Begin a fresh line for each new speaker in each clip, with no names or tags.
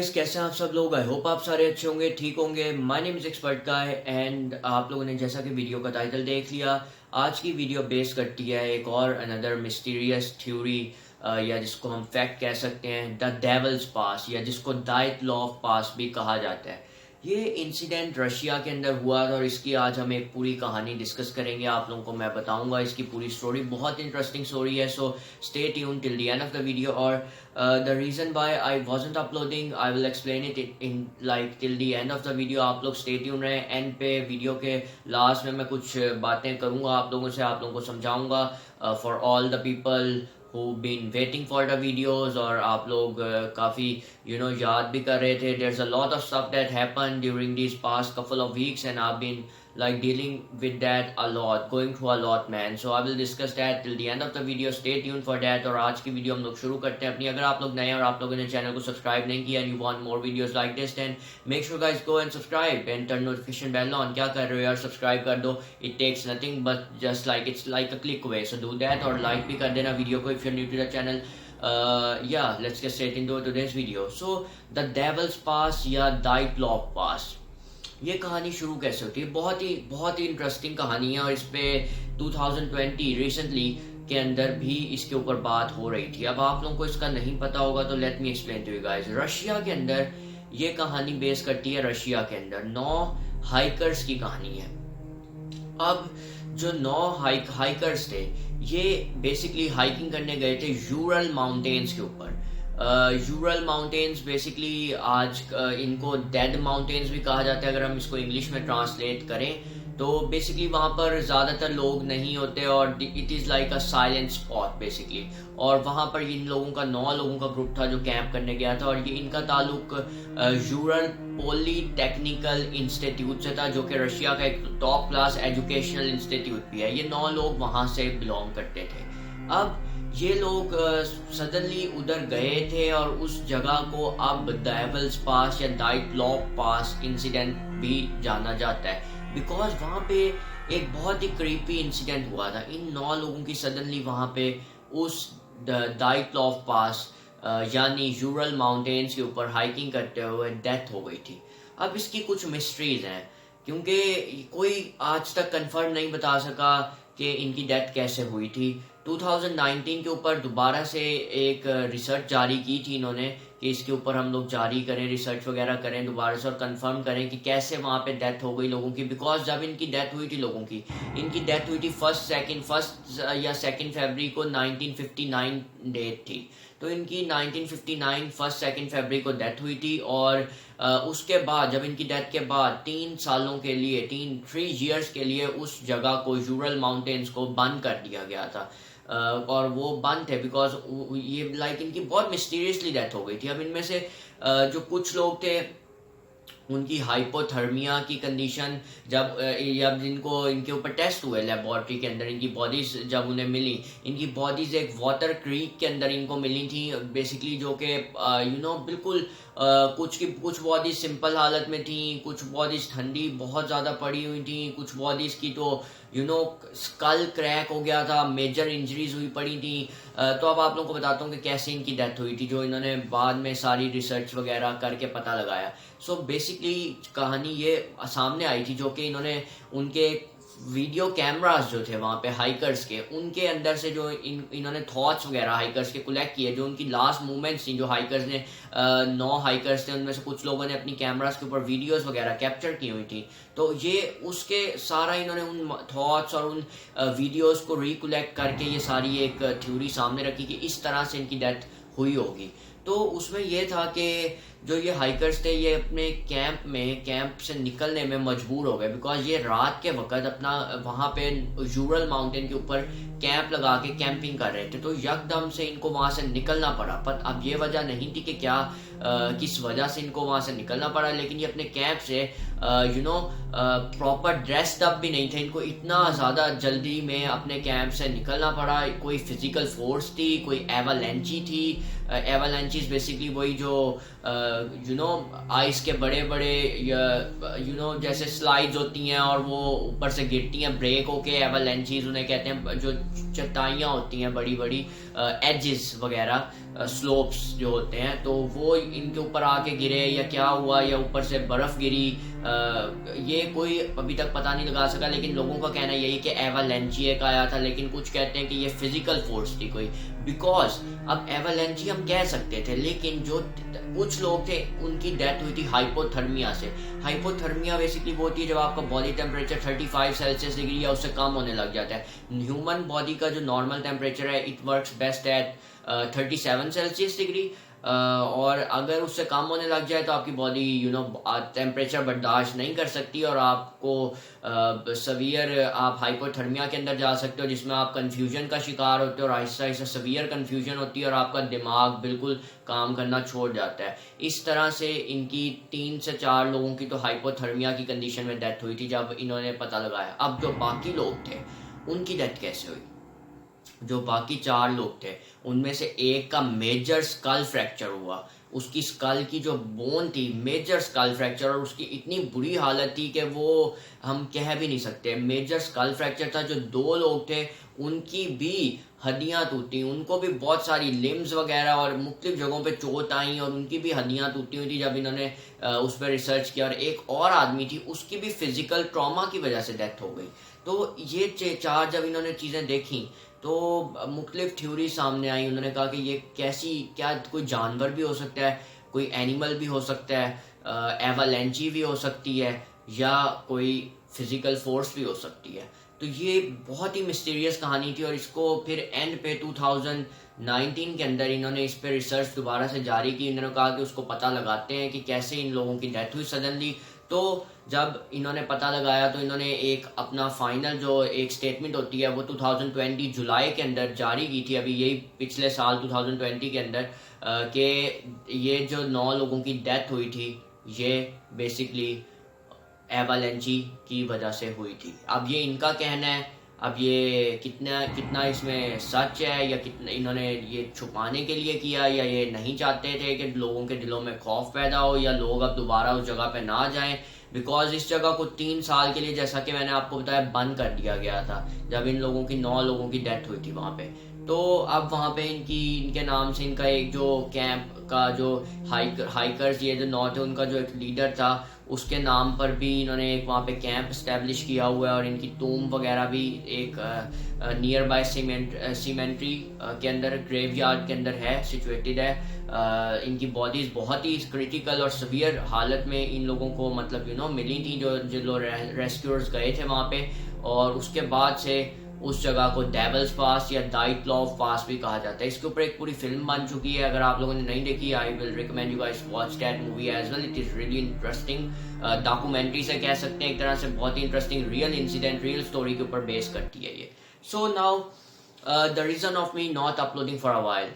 Guys, कैसे हैं आप सब लोग। आई होप आप सारे अच्छे होंगे, ठीक होंगे। My name is expert guy and आप लोगों ने जैसा कि वीडियो का टाइटल देख लिया, आज की वीडियो बेस करती है एक और अनदर मिस्टीरियस थ्योरी या जिसको हम फैक्ट कह सकते हैं, द डेविल्स पास, या जिसको डाइट लॉ ऑफ पास भी कहा जाता है। ये इंसिडेंट रशिया के अंदर हुआ था और इसकी आज हम एक पूरी कहानी डिस्कस करेंगे। आप लोगों को मैं बताऊंगा इसकी पूरी स्टोरी, बहुत इंटरेस्टिंग स्टोरी है। So stay tuned till the end of the video. और the reason why I wasn't uploading, I will explain it in like till the end of the video. आप लोग स्टे ट्यून रहे। End पे video के last में मैं कुछ बातें करूंगा आप लोगों से, आप लोगों को समझाऊंगा for all the people who been waiting for the videos। और आप लोग काफ़ी याद भी कर रहे थे। there's a lot of stuff that happened during these past couple of weeks and I've been like dealing with that a lot, going through a lot man, so I will discuss that till the end of the video। stay tuned for that। और आज की video हम लोग शुरू करते हैं अपनी। अगर आप लोग नए हैं और आप लोगों ने चैनल को सब्सक्राइब नहीं किया and you want more videos like this, then make sure guys go and subscribe and turn notification bell on। क्या कर रहे हो यार, सब्सक्राइब कर दो। it takes nothing but just like it's like a click away, so do that। और like भी कर देना वीडियो को if you're new to the channel। yeah, let's get straight into today's video। so the devil's pass या diet law of पास, ये कहानी शुरू कैसे होती है। बहुत ही इंटरेस्टिंग कहानी है और इस पे 2020 रिसेंटली के अंदर भी इसके ऊपर बात हो रही थी। अब आप लोगों को इसका नहीं पता होगा तो let me explain to you guys. Russia के अंदर ये कहानी बेस करती है, रशिया के अंदर 9 हाइकर्स की कहानी है। अब जो 9 हाइकर्स थे, ये बेसिकली हाइकिंग करने गए थे यूरल माउंटेन्स के ऊपर। यूरल माउंटेन्स बेसिकली आज इनको डेड माउंटेन्स भी कहा जाता है अगर हम इसको इंग्लिश में ट्रांसलेट करें तो। बेसिकली वहाँ पर ज़्यादातर लोग नहीं होते और it is like a silent spot basically. और वहाँ पर इन लोगों का 9 लोगों का ग्रुप था जो कैंप करने गया था और ये इनका ताल्लुक यूरल पॉलीटेक्निकल इंस्टीट्यूट से था, जो कि रशिया का एक टॉप क्लास एजुकेशनल इंस्टीट्यूट भी है। ये 9 लोग वहाँ से बिलोंग करते थे। अब ये लोग सडनली उधर गए थे और उस जगह को अब डेविल्स पास या डाइट लॉ पास इंसिडेंट भी जाना जाता है, बिकॉज वहाँ पे एक बहुत ही क्रीपी इंसिडेंट हुआ था। इन 9 लोगों की सडनली वहाँ पे उस डाइट लॉ पास यानी यूरल माउंटेन्स के ऊपर हाइकिंग करते हुए डेथ हो गई थी। अब इसकी कुछ मिस्ट्रीज हैं क्योंकि कोई आज तक कंफर्म नहीं बता सका कि इनकी डेथ कैसे हुई थी। 2019 के ऊपर दोबारा से एक रिसर्च जारी की थी इन्होंने कि इसके ऊपर हम लोग जारी करें, रिसर्च वगैरह करें दोबारा से और कंफर्म करें कि कैसे वहाँ पे डेथ हो गई लोगों की। बिकॉज जब इनकी डेथ हुई थी लोगों की, इनकी डेथ हुई थी फर्स्ट या सेकंड फरवरी को 1959 डेट थी। तो इनकी 1959 फर्स्ट सेकंड फरवरी को डेथ हुई थी और उसके बाद जब इनकी डेथ के बाद 3 सालों के लिए 3 years के लिए उस जगह को यूरल माउंटेन्स को बंद कर दिया गया था। और वो बंद थे बिकॉज ये लाइक इनकी बहुत मिस्टीरियसली डेथ हो गई थी। अब इनमें से जो कुछ लोग थे उनकी हाइपोथर्मिया की कंडीशन जब जिनको इनके ऊपर टेस्ट हुए लेबोरेटरी के अंदर, इनकी बॉडीज जब उन्हें मिली, इनकी बॉडीज एक वाटर क्रीक के अंदर इनको मिली थी बेसिकली, जो कि बिल्कुल कुछ बॉडीज सिंपल हालत में थी, कुछ बॉडीज ठंडी बहुत ज़्यादा पड़ी हुई थी, कुछ बॉडीज की तो स्कल क्रैक हो गया था, मेजर इंजरीज हुई पड़ी थी। तो अब आप लोगों को बताता हूँ कि कैसे इनकी डेथ हुई थी, जो इन्होंने बाद में सारी रिसर्च वगैरह करके पता लगाया। सो बेसिकली कहानी ये सामने आई थी, जो कि इन्होंने उनके वीडियो कैमरास जो थे वहाँ पे हाइकर्स के, उनके अंदर से जो इन्होंने थॉट्स वगैरह हाइकर्स के कलेक्ट किए, जो उनकी लास्ट मूवमेंट्स थी, जो हाइकर्स ने 9 हाइकर्स थे उनमें से कुछ लोगों ने अपनी कैमरास के ऊपर वीडियोस वगैरह कैप्चर की हुई थी। तो ये उसके सारा इन्होंने उन थॉट्स और उन वीडियोस को रिकलेक्ट करके ये सारी एक थ्योरी सामने रखी कि इस तरह से इनकी डेथ हुई होगी। तो उसमें यह था कि जो ये हाइकर्स थे ये अपने कैंप से निकलने में मजबूर हो गए, बिकॉज ये रात के वक्त अपना वहाँ पे यूरल माउंटेन के ऊपर कैंप लगा के कैंपिंग कर रहे थे। तो यकदम से इनको वहाँ से निकलना पड़ा, पर अब ये वजह नहीं थी कि क्या किस वजह से इनको वहाँ से निकलना पड़ा, लेकिन ये अपने कैंप से प्रॉपर ड्रेस्ड अप भी नहीं थे। इनको इतना ज़्यादा जल्दी में अपने कैंप से निकलना पड़ा। कोई फिजिकल फोर्स थी, कोई एवालेंची थी एवालांचीज बेसिकली वही जो आइस के बड़े बड़े जैसे स्लाइड्स होती हैं और वो ऊपर से गिरती हैं ब्रेक होके, एवालांचीज उन्हें कहते हैं। जो चट्टाइयाँ होती हैं बड़ी बड़ी एजेस वगैरह, स्लोप्स जो होते हैं, तो वो इनके ऊपर आके गिरे या क्या हुआ या ऊपर से बर्फ गिरी, ये कोई अभी तक पता नहीं लगा सका। लेकिन लोगों का कहना यही कि एवालांची एक आया था, लेकिन कुछ कहते हैं कि ये फिजिकल फोर्स थी कोई। बिकॉज अब एवालांची हम कह सकते थे, लेकिन जो कुछ लोग थे उनकी डेथ हुई थी हाइपोथर्मिया से। हाइपोथर्मिया बेसिकली वो होती है जब आपका बॉडी टेम्परेचर 35 सेल्सियस डिग्री या उससे कम होने लग जाता है। ह्यूमन बॉडी का जो नॉर्मल टेम्परेचर है, it works best at 37 Celsius degree, और अगर उससे कम होने लग जाए तो आपकी बॉडी टेम्परेचर बर्दाश्त नहीं कर सकती और आपको सवियर आप हाइपोथर्मिया के अंदर जा सकते हो, जिसमें आप कंफ्यूजन का शिकार होते हो और आहिस्ता आहिस्ता सवियर कंफ्यूजन होती है और आपका दिमाग बिल्कुल काम करना छोड़ जाता है। इस तरह से इनकी 3 से 4 लोगों की तो हाइपोथर्मिया की कंडीशन में डेथ हुई थी जब इन्होंने पता लगाया। अब जो बाकी लोग थे उनकी डेथ कैसे हुई? जो बाकी 4 लोग थे उनमें से एक का मेजर स्कल फ्रैक्चर हुआ। उसकी स्कल की जो बोन थी, मेजर स्कल फ्रैक्चर, और उसकी इतनी बुरी हालत थी कि वो हम कह भी नहीं सकते। मेजर स्कल फ्रैक्चर था। जो 2 लोग थे उनकी भी हड्डियां टूटी, उनको भी बहुत सारी लिम्स वगैरह और मुख्तलिफ जगहों पे चोट आई और उनकी भी हड्डियां टूटी हुई थी जब इन्होंने उस पर रिसर्च किया। और एक और आदमी थी, उसकी भी फिजिकल ट्रॉमा की वजह से डेथ हो गई। तो ये 4 जब इन्होंने चीज़ें देखी तो मुख्तलिफ थ्योरी सामने आई। उन्होंने कहा कि ये क्या कोई जानवर भी हो सकता है, कोई एनिमल भी हो सकता है, एवालांची भी हो सकती है, या कोई फिजिकल फोर्स भी हो सकती है। तो ये बहुत ही मिस्टीरियस कहानी थी और इसको फिर एंड पे 2019 के अंदर इन्होंने इस पे रिसर्च दोबारा से जारी की। इन्होंने कहा कि उसको पता लगाते हैं कि कैसे इन लोगों की डेथ हुई सडनली। तो जब इन्होंने पता लगाया तो इन्होंने एक अपना फाइनल जो एक स्टेटमेंट होती है वो 2020 जुलाई के अंदर जारी की थी, अभी यही पिछले साल 2020 के अंदर, कि ये जो 9 लोगों की डेथ हुई थी ये बेसिकली एवालांची की वजह से हुई थी। अब ये इनका कहना है, अब ये कितना इसमें सच है या कितना इन्होंने ये छुपाने के लिए किया, या ये नहीं चाहते थे कि लोगों के दिलों में खौफ पैदा हो या लोग अब दोबारा उस जगह पे ना जाएं। बिकॉज इस जगह को 3 साल के लिए, जैसा कि मैंने आपको बताया, बंद कर दिया गया था जब इन लोगों की 9 लोगों की डेथ हुई थी वहाँ पे। तो अब वहाँ पे इनके नाम से इनका एक जो कैंप का जो हाइकर्स ये जो 9 थे उनका जो एक लीडर था उसके नाम पर भी इन्होंने एक वहाँ पे कैंप स्टैब्लिश किया हुआ है। और इनकी टूम वगैरह भी एक नियर बाय सीमेंट्री के अंदर, ग्रेवयार्ड के अंदर है, सिचुएटेड है। इनकी बॉडीज बहुत ही क्रिटिकल और सीवियर हालत में इन लोगों को मतलब मिली थी जो लोग रेस्क्यूअर्स गए थे वहाँ पे। और उसके बाद से उस जगह को डेविल्स पास या डाइटलॉव पास भी कहा जाता है। इसके ऊपर एक पूरी फिल्म बन चुकी है, अगर आप लोगों ने नहीं देखी, I will recommend you guys watch that movie as well. It is really interesting, documentary से कह सकते हैं एक तरह से, बहुत ही interesting real incident, real story के ऊपर बेस करती है ये। So now the reason of me not uploading for a while,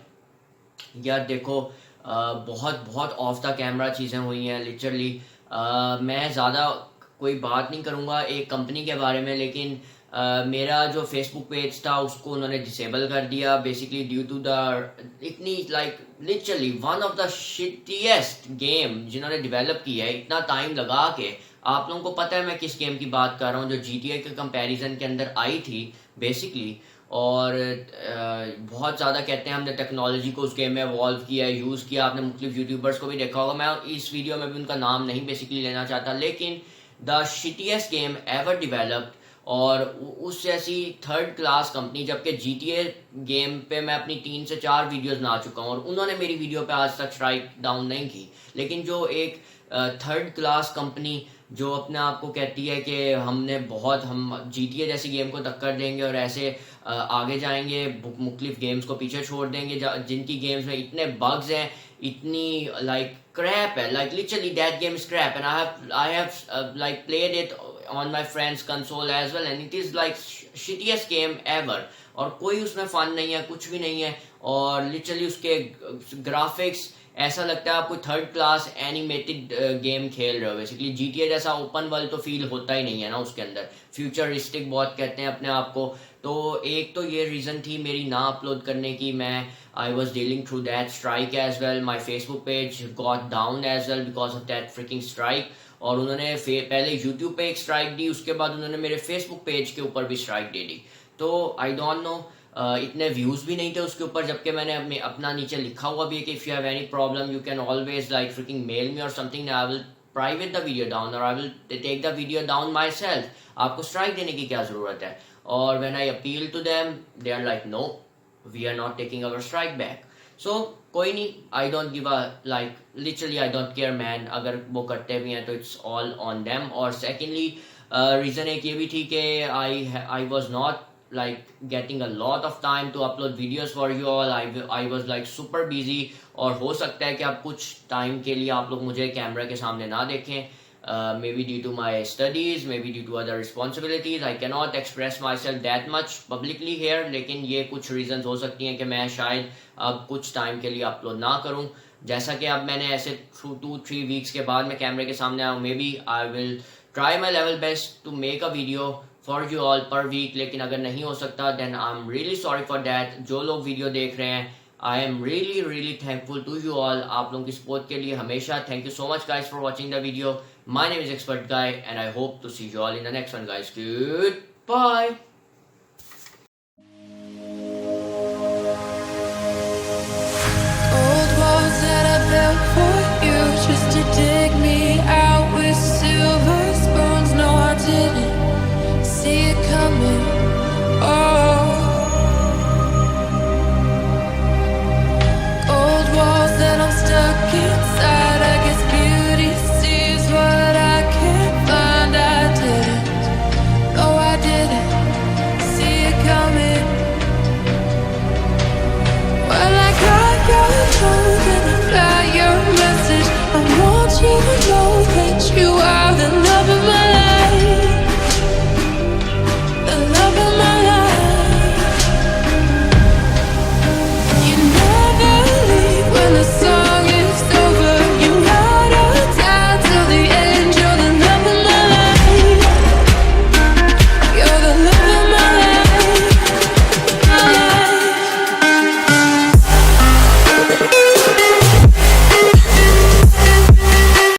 यार देखो बहुत ऑफ द कैमरा चीज़ें हुई हैं लिटरली। मैं ज़्यादा कोई बात नहीं करूँगा एक कंपनी के बारे में, लेकिन मेरा जो फेसबुक पेज था उसको उन्होंने डिसेबल कर दिया बेसिकली ड्यू टू द इतनी literally one of the shittiest game जिन्होंने डेवलप किया है, इतना टाइम लगा के। आप लोगों को पता है मैं किस गेम की बात कर रहा हूँ, जो GTA के कंपैरिजन के अंदर आई थी बेसिकली। और बहुत ज़्यादा कहते हैं हमने टेक्नोलॉजी को उस गेम में इवॉल्व किया, यूज़ किया। आपने मुख्तलिफ यूट्यूबर्स को भी देखा होगा, मैं इस वीडियो में भी उनका नाम नहीं बेसिकली लेना चाहता, लेकिन the shittiest game ever developed. और उस जैसी 3rd क्लास कंपनी, जबकि GTA गेम पे मैं अपनी 3 से 4 वीडियोस बना चुका हूँ और उन्होंने मेरी वीडियो पे आज तक स्ट्राइक डाउन नहीं की। लेकिन जो एक 3rd क्लास कंपनी जो अपने आप को कहती है कि हम GTA जैसी गेम को टक्कर देंगे और ऐसे आगे जाएंगे, मुख्तलिफ गेम्स को पीछे छोड़ देंगे जिनकी गेम्स में इतने बग्स हैं, इतनी क्रैप है, literally that game is crap and I have played it on my friend's console as well and it is shittiest game ever। और कोई उसमें फन नहीं है, कुछ भी नहीं है। और लिटरली उसके ग्राफिक्स ऐसा लगता है आप कोई थर्ड क्लास एनिमेटेड गेम खेल रहे हो। बेसिकली GTA जैसा ओपन वर्ल्ड तो फील होता ही नहीं है ना उसके अंदर, फ्यूचरिस्टिक बहुत कहते हैं अपने आप को। तो एक तो ये रीज़न थी मेरी ना अपलोड करने की। मैं I was dealing through that strike as well, my Facebook page got down as well because of that freaking strike. और उन्होंने पहले यूट्यूब पे एक स्ट्राइक दी, उसके बाद उन्होंने मेरे फेसबुक पेज के ऊपर भी स्ट्राइक दे दी। तो आई डोंट नो, इतने व्यूज भी नहीं थे उसके ऊपर, जबकि मैंने अपना नीचे लिखा हुआ भी है कि if you have any problem you can always like freaking mail me or something, I will private the video down और I will take the video down myself. आपको स्ट्राइक देने की क्या जरूरत है? और when I appeal to them they are like no, we are not taking our strike back. So कोई नहीं, I don't give a like literally I don't care man. अगर वो करते भी हैं तो इट्स ऑल ऑन देम। और secondly reason एक ये भी थी कि I was not like getting a lot of time to upload videos for you all. I was like super busy और हो सकता है कि आप कुछ टाइम के लिए आप लोग मुझे कैमरा के सामने ना देखें, maybe due to my studies, maybe due to other responsibilities. I cannot express myself that much publicly here, लेकिन ये कुछ reasons हो सकती हैं कि मैं शायद अब कुछ टाइम के लिए अपलोड ना करूं। जैसा कि अब मैंने ऐसे 2-3 वीक्स के बाद मैं कैमरे के सामने आऊँ, maybe I will try my level best to make a video for you all per week. लेकिन अगर नहीं हो सकता then I am really sorry for that. जो लोग वीडियो देख रहे हैं, I am really really thankful to you all, आप लोगों की सपोर्ट के लिए हमेशा। Thank you so much guys for watching the video. My name is expert guy and I hope to see you all in the next one guys. Good bye.
Old walls that I built